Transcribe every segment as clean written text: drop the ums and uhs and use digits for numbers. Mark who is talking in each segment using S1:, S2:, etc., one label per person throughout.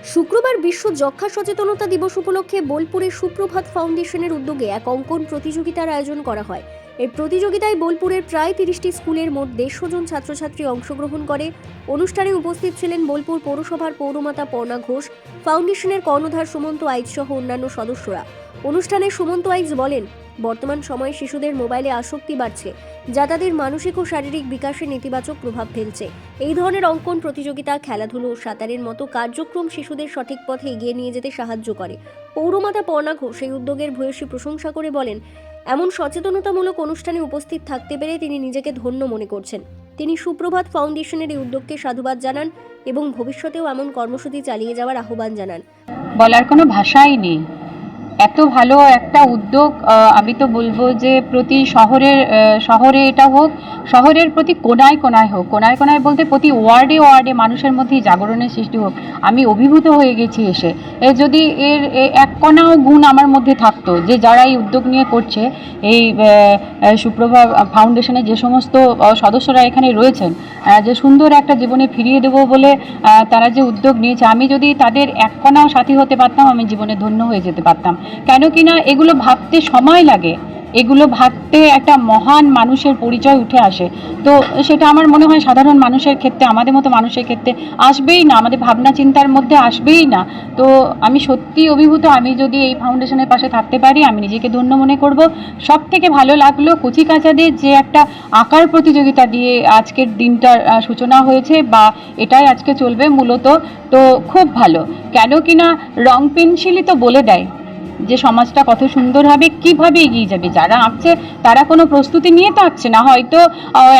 S1: শুক্রবার বিশ্ব যক্ষ্মা সচেতনতা দিবস উপলক্ষে বোলপুরে সুপ্রভাত ফাউন্ডেশনের উদ্যোগে এক অঙ্কন প্রতিযোগিতার আয়োজন করা হয়। এই প্রতিযোগিতায় বোলপুরের প্রায় 30টি স্কুলের মোট 150 জন ছাত্রছাত্রী অংশগ্রহণ করে। অনুষ্ঠানে উপস্থিত ছিলেন বোলপুর পৌরসভার পৌরমাতা পর্ণা ঘোষ, ফাউন্ডেশনের কর্ণধার সুমন্ত আইচ সহ অন্যান্য সদস্যরা। অনুষ্ঠানে সুমন্ত আইচ বলেন, বর্তমান সময়ে শিশুদের মোবাইলে আসক্তি বাড়ছে, যা তাদের মানসিক ও শারীরিক বিকাশে নেতিবাচক প্রভাব ফেলছে। এই ধরনের অঙ্কন প্রতিযোগিতা, খেলাধুলো ও সাঁতারের মতো কার্যক্রম শিশুদের সঠিক পথে এগিয়ে নিয়ে যেতে সাহায্য করে। পৌরমাতা পর্ণা ঘোষ এই উদ্যোগের ভূয়সী প্রশংসা করে বলেন, এমন সচেতনতামূলক অনুষ্ঠানে উপস্থিত থাকতে পেরে তিনি নিজেকে ধন্য মনে করছেন। তিনি সুপ্রভাত ফাউন্ডেশনের এই উদ্যোগকে সাধুবাদ জানান এবং ভবিষ্যতেও এমন কর্মসূচি চালিয়ে যাওয়ার আহ্বান জানান।
S2: বলার কোনো ভাষাই নেই। এত ভালো একটা উদ্যোগ। আমি তো বলবো যে প্রতি শহরে এটা হোক, শহরের প্রতি কোনায় কোনায় হোক, কোনায় কোনায় বলতে প্রতি ওয়ার্ডে ওয়ার্ডে মানুষের মধ্যে জাগরণের সৃষ্টি হোক। আমি অভিভূত হয়ে গেছি এসে। যদি এর এক কণাও গুণ আমার মধ্যে থাকতো, যে যারা এই উদ্যোগ নিয়ে করছে, এই সুপ্রভা ফাউন্ডেশনের যে সমস্ত সদস্যরা এখানে রয়েছেন, যে সুন্দর একটা জীবনে ফিরিয়ে দেবো বলে তারা যে উদ্যোগ নিয়েছে, আমি যদি তাদের এক কণাও সাথী হতে পারতাম, আমি জীবনে ধন্য হয়ে যেতে পারতাম। কেন কিনা এগুলো ভাবতে সময় লাগে, এগুলো ভাবতে একটা মহান মানুষের পরিচয় উঠে আসে। তো সেটা আমার মনে হয় সাধারণ মানুষের ক্ষেত্রে, আমাদের মতো মানুষের ক্ষেত্রে আসবেই না, আমাদের ভাবনা চিন্তার মধ্যে আসবেই না। তো আমি সত্যি অভিভূত। আমি যদি এই ফাউন্ডেশনের পাশে থাকতে পারি, আমি নিজেকে ধন্য মনে করব। সব থেকে ভালো লাগলো কচিকাচাদের যে একটা আঁকার প্রতিযোগিতা দিয়ে আজকের দিনটার সূচনা হয়েছে, বা এটাই আজকে চলবে মূলত। তো খুব ভালো। কেন কিনা রং পেন্সিলই তো বলে দেয় যে সমাজটা কত সুন্দর হবে, কিভাবে এগিয়ে যাবে। যারা আঁকছে তারা কোনো প্রস্তুতি নিয়ে তো আঁকছে না, হয়তো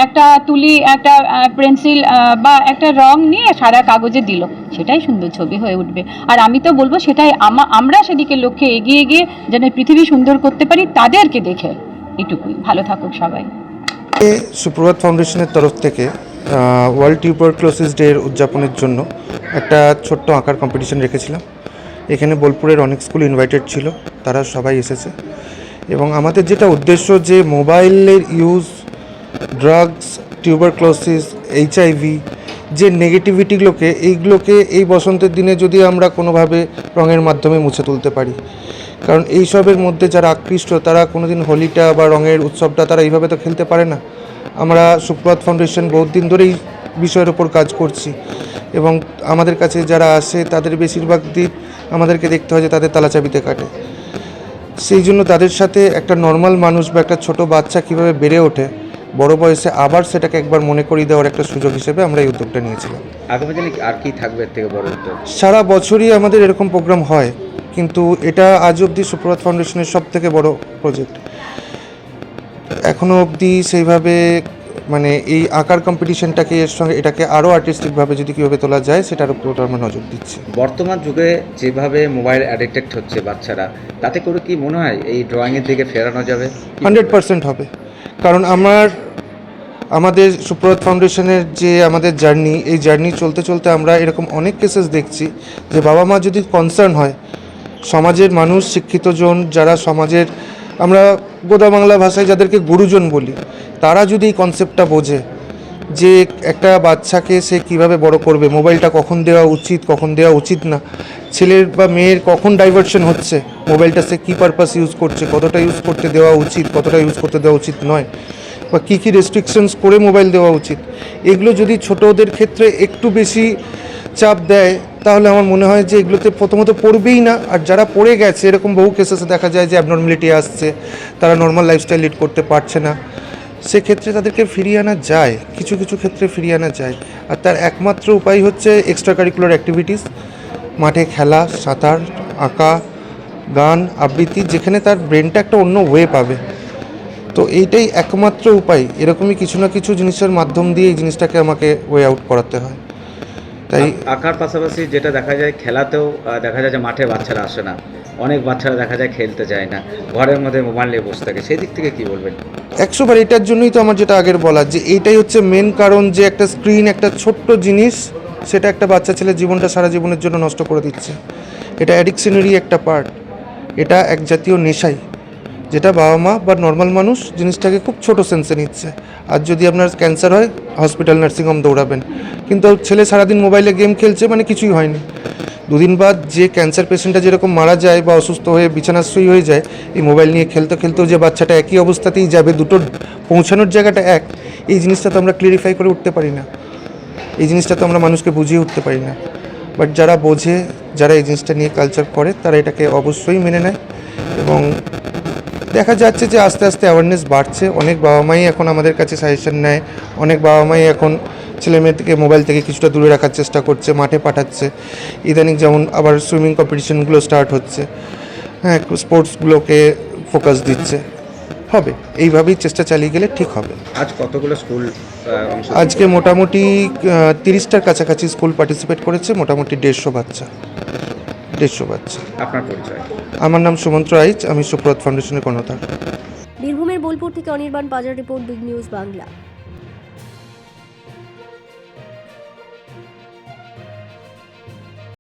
S2: একটা তুলি, একটা পেন্সিল বা একটা রং নিয়ে সারা কাগজে দিল, সেটাই সুন্দর ছবি হয়ে উঠবে। আর আমি তো বলবো সেটাই আমরা সেদিকে লক্ষ্যে এগিয়ে গিয়ে যেন পৃথিবী সুন্দর করতে পারি, তাদেরকে দেখে। এটুকুই। ভালো থাকুক সবাই।
S3: সুপ্রভাত ফাউন্ডেশনের তরফ থেকে ওয়ার্ল্ড টিউবারক্লোসিস ডে এর উদযাপনের জন্য একটা ছোট্ট আঁকার কম্পিটিশন রেখেছিলাম। এখানে বোলপুরের অনেক স্কুল ইনভাইটেড ছিল, তারা সবাই এসেছে। এবং আমাদের যেটা উদ্দেশ্য, যে মোবাইলের ইউজ, ড্রাগস, টিউবারক্লোসিস, HIV, যে নেগেটিভিটিগুলোকে, এইগুলোকে এই বসন্তের দিনে যদি আমরা কোনোভাবে রঙের মাধ্যমে মুছে তুলতে পারি। কারণ এইসবের মধ্যে যারা আকৃষ্ট, তারা কোনোদিন হোলিটা বা রঙের উৎসবটা তারা এইভাবে তো খেলতে পারে না। আমরা সুপ্রভাত ফাউন্ডেশন বহুত দিন ধরেই বিষয়ের ওপর কাজ করছি, এবং আমাদের কাছে যারা আসে তাদের বেশিরভাগ দিক আমাদেরকে দেখতে হয় যে তাদের তালাচাবিতে কাটে। সেই জন্য তাদের সাথে একটা নর্মাল মানুষ বা একটা ছোট বাচ্চা কীভাবে বেড়ে ওঠে, বড় বয়সে আবার সেটাকে একবার মনে করিয়ে দেওয়ার একটা সুযোগ হিসেবে আমরা এই উদ্যোগটা নিয়েছিলাম।
S4: আগামী দিনে আর কি থাকবে এর থেকে বড় উদ্যোগ?
S3: সারা বছরই আমাদের এরকম প্রোগ্রাম হয়, কিন্তু এটা আজ অবধি সুপ্রভাত ফাউন্ডেশনের সব থেকে বড় প্রজেক্ট। এখনও অবধি সেইভাবে মানে এই আঁকার কম্পিটিশনটাকে, এর সঙ্গে এটাকে আরও আর্টিস্টিকভাবে যদি কীভাবে তোলা যায় সেটার উপর আমরা নজর দিচ্ছি।
S4: বর্তমান যুগে যেভাবে মোবাইল অ্যাডিক্টেড হচ্ছে বাচ্চারা, তাতে করে কি মনে হয় এই ড্রয়িংয়ের দিকে ফেরানো যাবে?
S3: 100% হবে। কারণ আমাদের সুপ্রভাত ফাউন্ডেশনের যে আমাদের জার্নি, এই জার্নি চলতে চলতে আমরা এরকম অনেক কেসেস দেখছি যে বাবা মা যদি কনসার্ন হয়, সমাজের মানুষ, শিক্ষিত জন, যারা সমাজের, আমরা গোদা বাংলা ভাষায় যাদেরকে গুরুজন বলি, তারা যদি এই কনসেপ্টটা বোঝে যে একটা বাচ্চাকে সে কিভাবে বড় করবে, মোবাইলটা কখন দেওয়া উচিত, কখন দেওয়া উচিত না, ছেলের বা মেয়ের কখন ডাইভার্সন হচ্ছে, মোবাইলটা সে কী পারপাস ইউজ করছে, কতটা ইউজ করতে দেওয়া উচিত, কতটা ইউজ করতে দেওয়া উচিত নয়, বা কী কী রেস্ট্রিকশনস করে মোবাইল দেওয়া উচিত, এগুলো যদি ছোটদের ক্ষেত্রে একটু বেশি চাপ দেয়, তাহলে আমার মনে হয় যে এগুলোতে প্রথমত পড়বেই না। আর যারা পড়ে গেছে, এরকম বহু কেসেসে দেখা যায় যে অ্যাবনর্মালিটি আসছে, তারা নর্মাল লাইফস্টাইল লিড করতে পারছে না, সেক্ষেত্রে তাদেরকে ফিরিয়ে আনা যায়, কিছু কিছু ক্ষেত্রে ফিরিয়ে আনা যায়। আর তার একমাত্র উপায় হচ্ছে এক্সট্রা কারিকুলার অ্যাক্টিভিটিস, মাঠে খেলা, সাঁতার, আঁকা, গান, আবৃত্তি, যেখানে তার ব্রেনটা একটা অন্য ওয়ে পাবে। তো এইটাই একমাত্র উপায়। এরকমই কিছু না কিছু জিনিসের মাধ্যম দিয়ে এই জিনিসটাকে আমাকে ওয়ে আউট করাতে হয়। তাই
S4: আঁকার পাশাপাশি যেটা দেখা যায়, খেলাতেও দেখা যায় যে মাঠে বাচ্চারা আসে না, অনেক বাচ্চারা দেখা যায় খেলতে যায় না, ঘরের মধ্যে মোবাইল নিয়ে বসে থাকে। সেই দিক থেকে কী বলবেন?
S3: 100বার এটার জন্যই তো আমার যেটা আগের বলা, যে এইটাই হচ্ছে মেন কারণ, যে একটা স্ক্রিন, একটা ছোট্ট জিনিস, সেটা একটা বাচ্চা ছেলের জীবনটা সারা জীবনের জন্য নষ্ট করে দিচ্ছে। এটা অ্যাডিকশনেরই একটা পার্ট, এটা এক জাতীয় নেশাই, যেটা বাবা মা বা নর্মাল মানুষ জিনিসটাকে খুব ছোট সেন্সে নিচ্ছে। আর যদি আপনার ক্যান্সার হয়, হসপিটাল, নার্সিংহোম দৌড়াবেন, কিন্তু ছেলে সারাদিন মোবাইলে গেম খেলছে, মানে কিছুই হয়নি। দুদিন বাদ যে ক্যান্সার পেশেন্টটা যেরকম মারা যায় বা অসুস্থ হয়ে বিছানাশ্রয়ী হয়ে যায়, এই মোবাইল নিয়ে খেলতে খেলতেও যে বাচ্চাটা একই অবস্থাতেই যাবে, দুটোর পৌঁছানোর জায়গাটা এক, এই জিনিসটা তো আমরা ক্লিয়ারিফাই করে উঠতে পারি না, এই জিনিসটা তো আমরা মানুষকে বুঝিয়ে উঠতে পারি না। বাট যারা বোঝে, যারা এই জিনিসটা নিয়ে কালচার করে, তারা এটাকে অবশ্যই মেনে নেয় এবং দেখা যাচ্ছে যে আস্তে আস্তে অ্যাওয়ারনেস বাড়ছে। অনেক বাবা মাই এখন আমাদের কাছে সাজেশন নেয়, অনেক বাবা মাই এখন ছেলে মেয়েদেরকে মোবাইল থেকে কিছুটা দূরে রাখার চেষ্টা করছে, মাঠে পাঠাচ্ছে। ইদানিং যেমন আবার সুইমিং কম্পিটিশনগুলো স্টার্ট হচ্ছে, হ্যাঁ, স্পোর্টসগুলোকে ফোকাস দিচ্ছে। হবে, এইভাবেই চেষ্টা চালিয়ে গেলে ঠিক হবে।
S4: আজ কতগুলো স্কুল অংশ
S3: আজকে মোটামুটি 30টার কাছাকাছি স্কুল পার্টিসিপেট করেছে, মোটামুটি 150 বাচ্চা।
S4: আপনার পরিচয়?
S3: আমার নাম সুমন্ত রাইচ, আমি সুপ্রভাত ফাউন্ডেশনের কর্ণধার।
S1: বীরভূমের বোলপুর থেকে অনির্বাণ বাজার রিপোর্ট, বিগ নিউজ বাংলা।